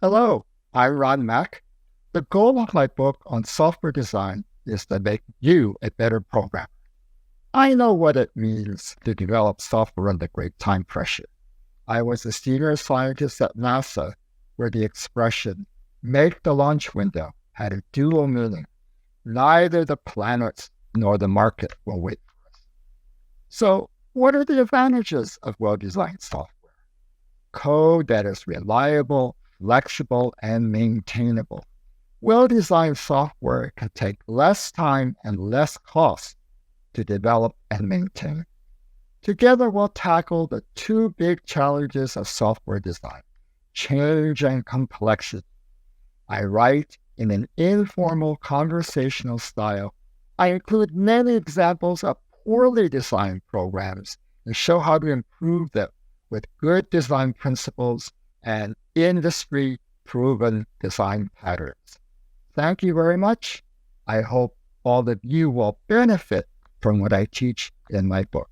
Hello, I'm Ron Mack. The goal of my book on software design is to make you a better programmer. I know what it means to develop software under great time pressure. I was a senior scientist at NASA where the expression, make the launch window, had a dual meaning. Neither the planets nor the market will wait for us. So, what are the advantages of well-designed software? Code that is reliable, flexible, and maintainable. Well-designed software can take less time and less cost to develop and maintain. Together, we'll tackle the two big challenges of software design, change and complexity. I write in an informal conversational style. I include many examples of poorly designed programs and show how to improve them with good design principles and industry-proven design patterns. Thank you very much. I hope all of you will benefit from what I teach in my book.